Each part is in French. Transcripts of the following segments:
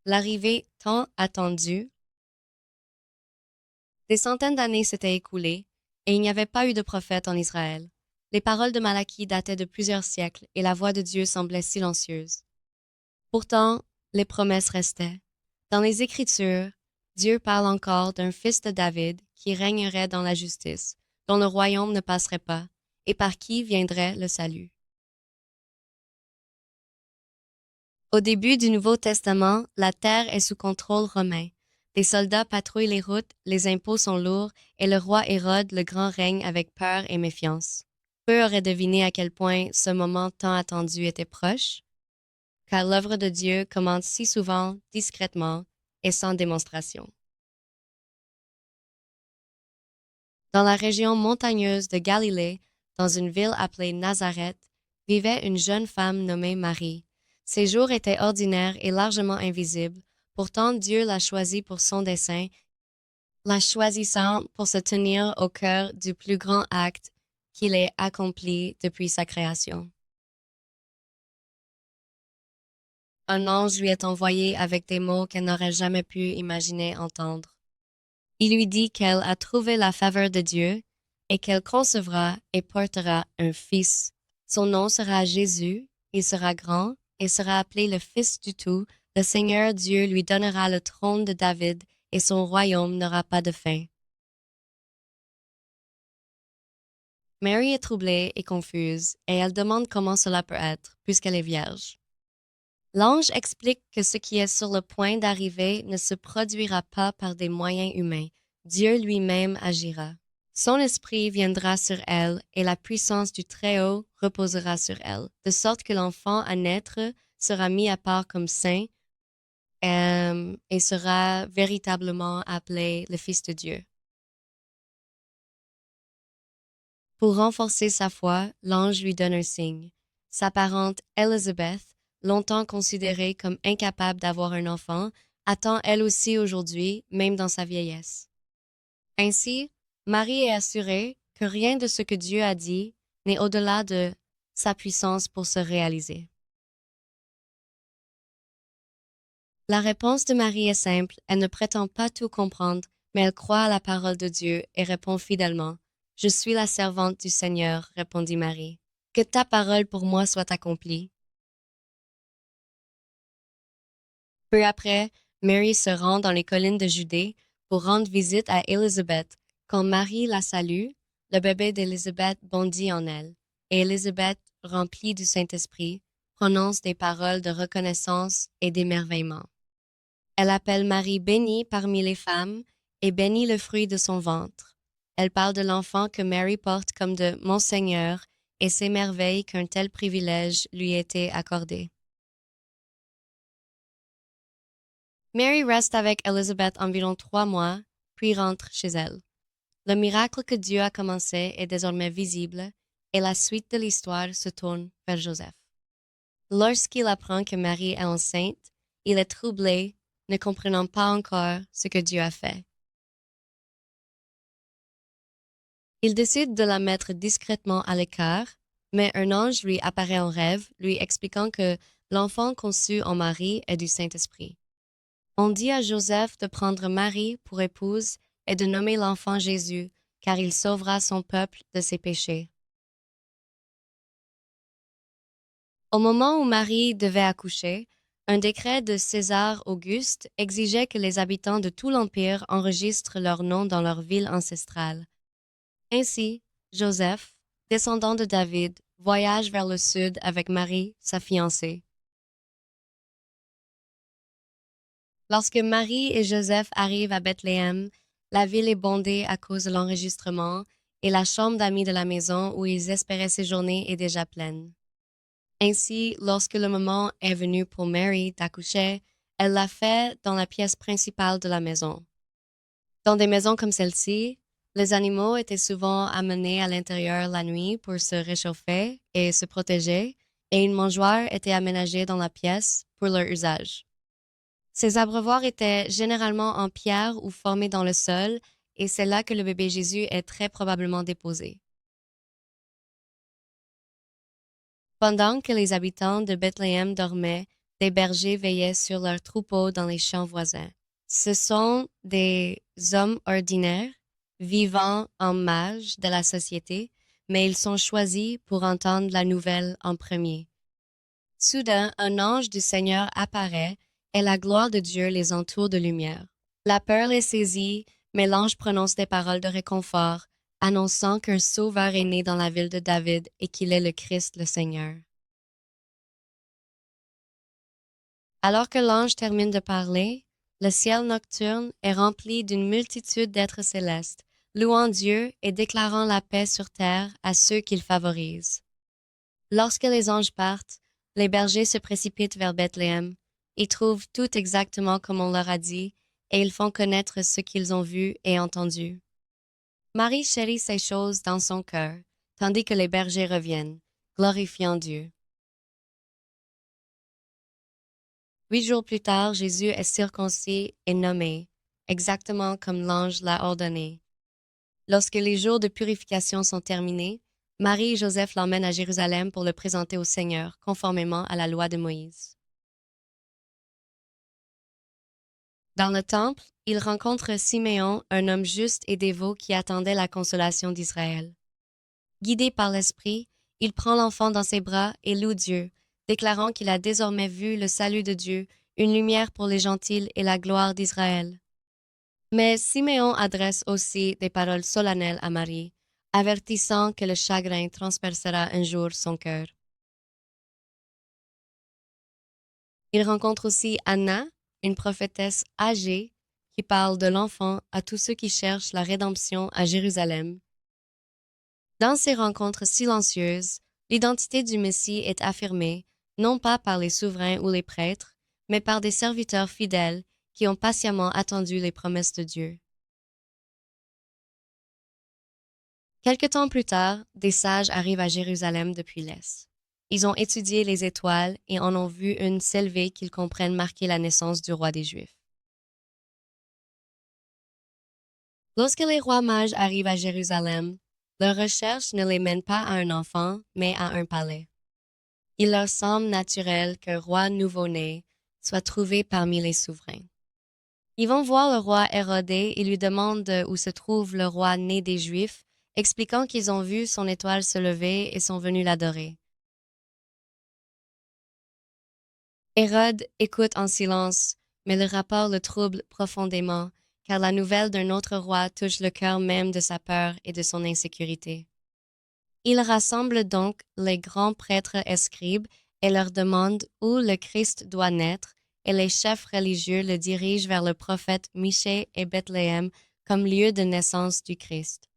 L'arrivée tant attendue. Des centaines d'années s'étaient écoulées, et il n'y avait pas eu de prophète en Israël. Les paroles de Malachie dataient de plusieurs siècles, et la voix de Dieu semblait silencieuse. Pourtant, les promesses restaient. Dans les Écritures, Dieu parle encore d'un fils de David qui régnerait dans la justice, dont le royaume ne passerait pas, et par qui viendrait le salut. Au début du Nouveau Testament, la terre est sous contrôle romain. Des soldats patrouillent les routes, les impôts sont lourds, et le roi Hérode le Grand règne avec peur et méfiance. Peu auraient deviné à quel point ce moment tant attendu était proche, car l'œuvre de Dieu commence si souvent discrètement et sans démonstration. Dans la région montagneuse de Galilée, dans une ville appelée Nazareth, vivait une jeune femme nommée Marie. Ses jours étaient ordinaires et largement invisibles, pourtant Dieu l'a choisie pour son dessein, la choisissant pour se tenir au cœur du plus grand acte qu'il ait accompli depuis sa création. Un ange lui est envoyé avec des mots qu'elle n'aurait jamais pu imaginer entendre. Il lui dit qu'elle a trouvé la faveur de Dieu et qu'elle concevra et portera un fils. Son nom sera Jésus, il sera grand et sera appelé le Fils du Tout. Le Seigneur Dieu lui donnera le trône de David et son royaume n'aura pas de fin. Mary est troublée et confuse et elle demande comment cela peut être puisqu'elle est vierge. L'ange explique que ce qui est sur le point d'arriver ne se produira pas par des moyens humains. Dieu lui-même agira. Son esprit viendra sur elle et la puissance du Très-Haut reposera sur elle, de sorte que l'enfant à naître sera mis à part comme saint et sera véritablement appelé le Fils de Dieu. Pour renforcer sa foi, l'ange lui donne un signe. Sa parente Elizabeth, longtemps considérée comme incapable d'avoir un enfant, attend elle aussi aujourd'hui, même dans sa vieillesse. Ainsi, Marie est assurée que rien de ce que Dieu a dit n'est au-delà de sa puissance pour se réaliser. La réponse de Marie est simple, elle ne prétend pas tout comprendre, mais elle croit à la parole de Dieu et répond fidèlement. Je suis la servante du Seigneur, répondit Marie. Que ta parole pour moi soit accomplie. Peu après, Mary se rend dans les collines de Judée pour rendre visite à Élisabeth. Quand Marie la salue, le bébé d'Élisabeth bondit en elle, et Élisabeth, remplie du Saint-Esprit, prononce des paroles de reconnaissance et d'émerveillement. Elle appelle Marie bénie parmi les femmes et bénit le fruit de son ventre. Elle parle de l'enfant que Mary porte comme de Mon Seigneur et s'émerveille qu'un tel privilège lui ait été accordé. Mary reste avec Elizabeth environ 3 mois, puis rentre chez elle. Le miracle que Dieu a commencé est désormais visible et la suite de l'histoire se tourne vers Joseph. Lorsqu'il apprend que Marie est enceinte, il est troublé, ne comprenant pas encore ce que Dieu a fait. Il décide de la mettre discrètement à l'écart, mais un ange lui apparaît en rêve, lui expliquant que l'enfant conçu en Marie est du Saint-Esprit. On dit à Joseph de prendre Marie pour épouse et de nommer l'enfant Jésus, car il sauvera son peuple de ses péchés. Au moment où Marie devait accoucher, un décret de César Auguste exigeait que les habitants de tout l'Empire enregistrent leur nom dans leur ville ancestrale. Ainsi, Joseph, descendant de David, voyage vers le sud avec Marie, sa fiancée. Lorsque Marie et Joseph arrivent à Bethléem, la ville est bondée à cause de l'enregistrement et la chambre d'amis de la maison où ils espéraient séjourner est déjà pleine. Ainsi, lorsque le moment est venu pour Mary d'accoucher, elle l'a fait dans la pièce principale de la maison. Dans des maisons comme celle-ci, les animaux étaient souvent amenés à l'intérieur la nuit pour se réchauffer et se protéger, et une mangeoire était aménagée dans la pièce pour leur usage. Ces abreuvoirs étaient généralement en pierre ou formés dans le sol, et c'est là que le bébé Jésus est très probablement déposé. Pendant que les habitants de Bethléem dormaient, des bergers veillaient sur leurs troupeaux dans les champs voisins. Ce sont des hommes ordinaires, vivant en marge de la société, mais ils sont choisis pour entendre la nouvelle en premier. Soudain, un ange du Seigneur apparaît et la gloire de Dieu les entoure de lumière. La peur les saisit, mais l'ange prononce des paroles de réconfort, annonçant qu'un sauveur est né dans la ville de David et qu'il est le Christ, le Seigneur. Alors que l'ange termine de parler, le ciel nocturne est rempli d'une multitude d'êtres célestes, louant Dieu et déclarant la paix sur terre à ceux qu'il favorise. Lorsque les anges partent, les bergers se précipitent vers Bethléem. Ils trouvent tout exactement comme on leur a dit, et ils font connaître ce qu'ils ont vu et entendu. Marie chérit ces choses dans son cœur, tandis que les bergers reviennent, glorifiant Dieu. 8 jours plus tard, Jésus est circoncis et nommé, exactement comme l'ange l'a ordonné. Lorsque les jours de purification sont terminés, Marie et Joseph l'emmènent à Jérusalem pour le présenter au Seigneur, conformément à la loi de Moïse. Dans le temple, il rencontre Siméon, un homme juste et dévot qui attendait la consolation d'Israël. Guidé par l'Esprit, il prend l'enfant dans ses bras et loue Dieu, déclarant qu'il a désormais vu le salut de Dieu, une lumière pour les gentils et la gloire d'Israël. Mais Siméon adresse aussi des paroles solennelles à Marie, avertissant que le chagrin transpercera un jour son cœur. Il rencontre aussi Anna, une prophétesse âgée qui parle de l'enfant à tous ceux qui cherchent la rédemption à Jérusalem. Dans ces rencontres silencieuses, l'identité du Messie est affirmée, non pas par les souverains ou les prêtres, mais par des serviteurs fidèles qui ont patiemment attendu les promesses de Dieu. Quelque temps plus tard, des sages arrivent à Jérusalem depuis l'Est. Ils ont étudié les étoiles et en ont vu une s'élever qu'ils comprennent marquer la naissance du roi des Juifs. Lorsque les rois mages arrivent à Jérusalem, leur recherche ne les mène pas à un enfant, mais à un palais. Il leur semble naturel qu'un roi nouveau-né soit trouvé parmi les souverains. Ils vont voir le roi Hérodée et lui demandent où se trouve le roi né des Juifs, expliquant qu'ils ont vu son étoile se lever et sont venus l'adorer. Hérode écoute en silence, mais le rapport le trouble profondément, car la nouvelle d'un autre roi touche le cœur même de sa peur et de son insécurité. Il rassemble donc les grands prêtres et scribes et leur demande où le Christ doit naître, et les chefs religieux le dirigent vers le prophète Michée et Bethléem comme lieu de naissance du Christ.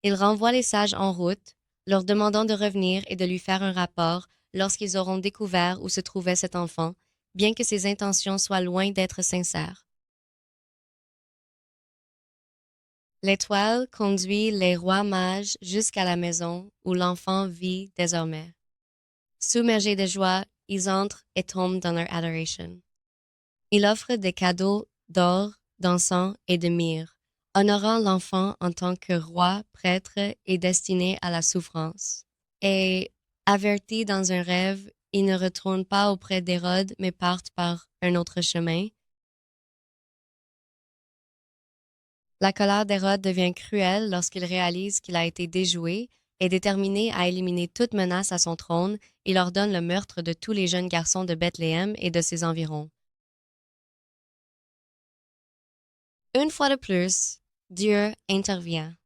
Il renvoie les sages en route, leur demandant de revenir et de lui faire un rapport lorsqu'ils auront découvert où se trouvait cet enfant, bien que ses intentions soient loin d'être sincères. L'étoile conduit les rois mages jusqu'à la maison où l'enfant vit désormais. Submergés de joie, ils entrent et tombent dans leur adoration. Il offre des cadeaux d'or, d'encens et de myrrhe, honorant l'enfant en tant que roi, prêtre et destiné à la souffrance. Et, avertis dans un rêve, ils ne retournent pas auprès d'Hérode, mais partent par un autre chemin. La colère d'Hérode devient cruelle lorsqu'il réalise qu'il a été déjoué et déterminé à éliminer toute menace à son trône, il ordonne le meurtre de tous les jeunes garçons de Bethléem et de ses environs. Une fois de plus, Dieu intervient.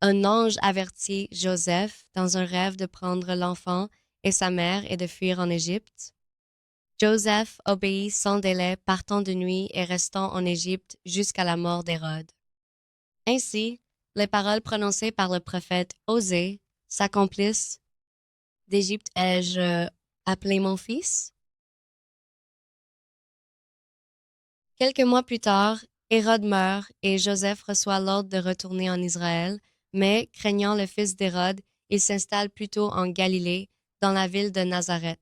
Un ange avertit Joseph dans un rêve de prendre l'enfant et sa mère et de fuir en Égypte. Joseph obéit sans délai, partant de nuit et restant en Égypte jusqu'à la mort d'Hérode. Ainsi, les paroles prononcées par le prophète Osée s'accomplissent. D'Égypte ai-je appelé mon fils? Quelques mois plus tard, Hérode meurt et Joseph reçoit l'ordre de retourner en Israël, mais, craignant le fils d'Hérode, il s'installe plutôt en Galilée, dans la ville de Nazareth.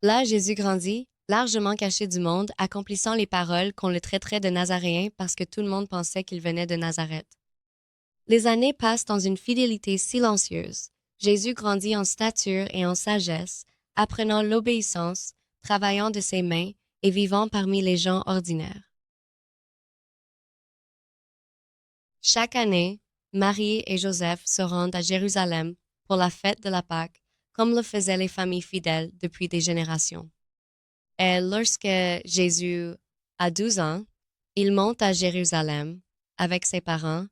Là, Jésus grandit, largement caché du monde, accomplissant les paroles qu'on le traiterait de Nazaréen parce que tout le monde pensait qu'il venait de Nazareth. Les années passent dans une fidélité silencieuse. Jésus grandit en stature et en sagesse, apprenant l'obéissance, travaillant de ses mains et vivant parmi les gens ordinaires. Chaque année, Marie et Joseph se rendent à Jérusalem pour la fête de la Pâque, comme le faisaient les familles fidèles depuis des générations. Et lorsque Jésus a 12 ans, il monte à Jérusalem avec ses parents,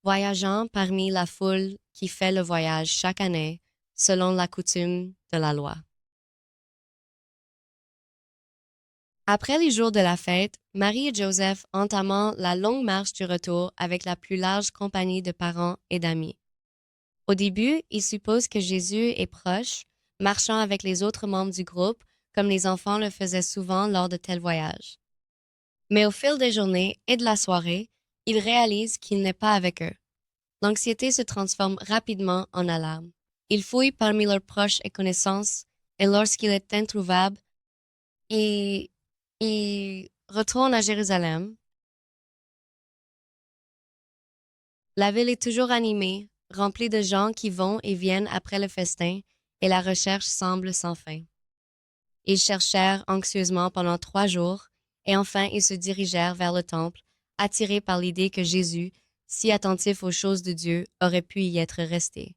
voyageant parmi la foule qui fait le voyage chaque année selon la coutume de la loi. Après les jours de la fête, Marie et Joseph entament la longue marche du retour avec la plus large compagnie de parents et d'amis. Au début, ils supposent que Jésus est proche, marchant avec les autres membres du groupe, comme les enfants le faisaient souvent lors de tels voyages. Mais au fil des journées et de la soirée, ils réalisent qu'il n'est pas avec eux. L'anxiété se transforme rapidement en alarme. Ils fouillent parmi leurs proches et connaissances, et lorsqu'il est introuvable, ils retournent à Jérusalem. La ville est toujours animée, remplie de gens qui vont et viennent après le festin, et la recherche semble sans fin. Ils cherchèrent anxieusement pendant 3 jours, et enfin ils se dirigèrent vers le temple, attirés par l'idée que Jésus, si attentif aux choses de Dieu, aurait pu y être resté.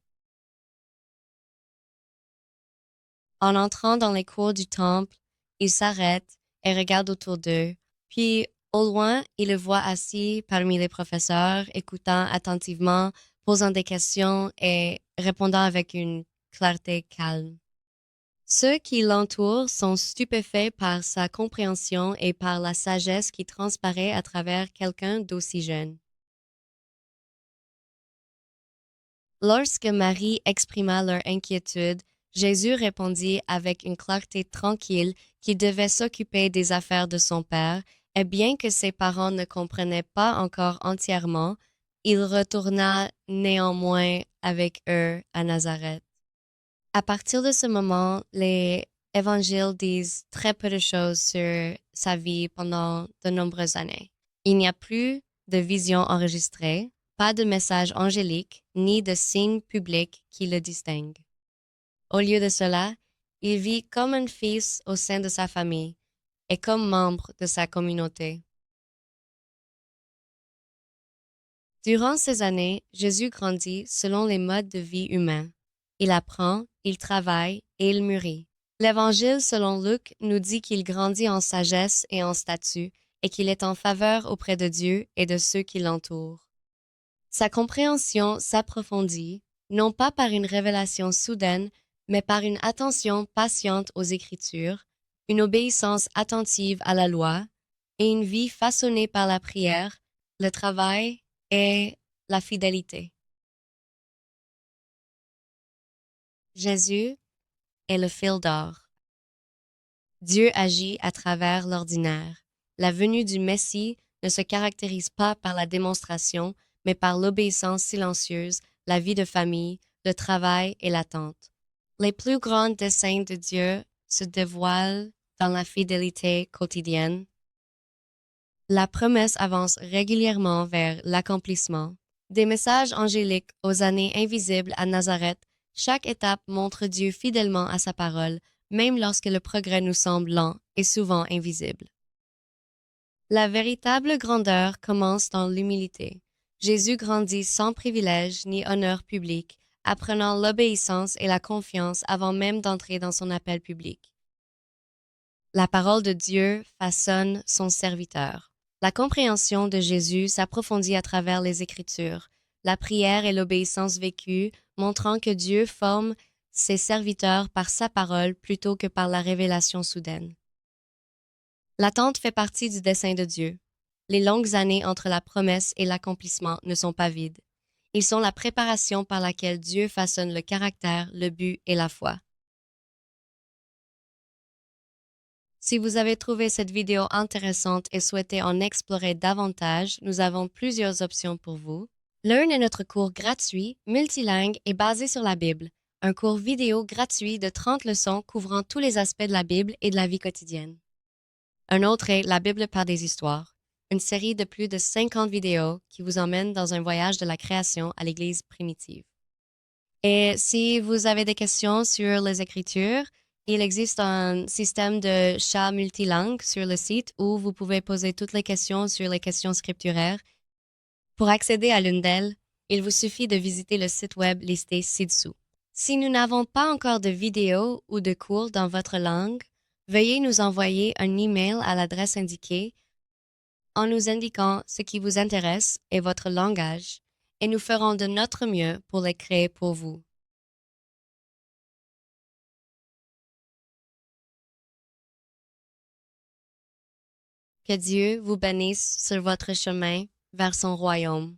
En entrant dans les cours du temple, ils s'arrêtent et regardent autour d'eux, puis au loin, ils le voient assis parmi les professeurs, écoutant attentivement, posant des questions et répondant avec une clarté calme. Ceux qui l'entourent sont stupéfaits par sa compréhension et par la sagesse qui transparaît à travers quelqu'un d'aussi jeune. Lorsque Marie exprima leur inquiétude, Jésus répondit avec une clarté tranquille qu'il devait s'occuper des affaires de son Père, et bien que ses parents ne comprenaient pas encore entièrement, il retourna néanmoins avec eux à Nazareth. À partir de ce moment, les évangiles disent très peu de choses sur sa vie pendant de nombreuses années. Il n'y a plus de visions enregistrées, pas de messages angéliques, ni de signes publics qui le distinguent. Au lieu de cela, il vit comme un fils au sein de sa famille et comme membre de sa communauté. Durant ces années, Jésus grandit selon les modes de vie humains. Il apprend, il travaille et il mûrit. L'Évangile selon Luc nous dit qu'il grandit en sagesse et en statut et qu'il est en faveur auprès de Dieu et de ceux qui l'entourent. Sa compréhension s'approfondit, non pas par une révélation soudaine, mais par une attention patiente aux Écritures, une obéissance attentive à la loi et une vie façonnée par la prière, le travail et la fidélité. Jésus est le fil d'or. Dieu agit à travers l'ordinaire. La venue du Messie ne se caractérise pas par la démonstration, mais par l'obéissance silencieuse, la vie de famille, le travail et l'attente. Les plus grands desseins de Dieu se dévoilent dans la fidélité quotidienne. La promesse avance régulièrement vers l'accomplissement. Des messages angéliques aux années invisibles à Nazareth, chaque étape montre Dieu fidèlement à sa parole, même lorsque le progrès nous semble lent et souvent invisible. La véritable grandeur commence dans l'humilité. Jésus grandit sans privilège ni honneur public, apprenant l'obéissance et la confiance avant même d'entrer dans son appel public. La parole de Dieu façonne son serviteur. La compréhension de Jésus s'approfondit à travers les Écritures, la prière et l'obéissance vécue, montrant que Dieu forme ses serviteurs par sa parole plutôt que par la révélation soudaine. L'attente fait partie du dessein de Dieu. Les longues années entre la promesse et l'accomplissement ne sont pas vides. Ils sont la préparation par laquelle Dieu façonne le caractère, le but et la foi. Si vous avez trouvé cette vidéo intéressante et souhaitez en explorer davantage, nous avons plusieurs options pour vous. L'un est notre cours gratuit, multilingue et basé sur la Bible, un cours vidéo gratuit de 30 leçons couvrant tous les aspects de la Bible et de la vie quotidienne. Un autre est La Bible par des histoires, une série de plus de 50 vidéos qui vous emmène dans un voyage de la création à l'Église primitive. Et si vous avez des questions sur les écritures, il existe un système de chat multilingue sur le site où vous pouvez poser toutes les questions sur les questions scripturaires. Pour accéder à l'une d'elles, il vous suffit de visiter le site web listé ci-dessous. Si nous n'avons pas encore de vidéos ou de cours dans votre langue, veuillez nous envoyer un email à l'adresse indiquée en nous indiquant ce qui vous intéresse et votre langage, et nous ferons de notre mieux pour les créer pour vous. Que Dieu vous bénisse sur votre chemin vers son royaume.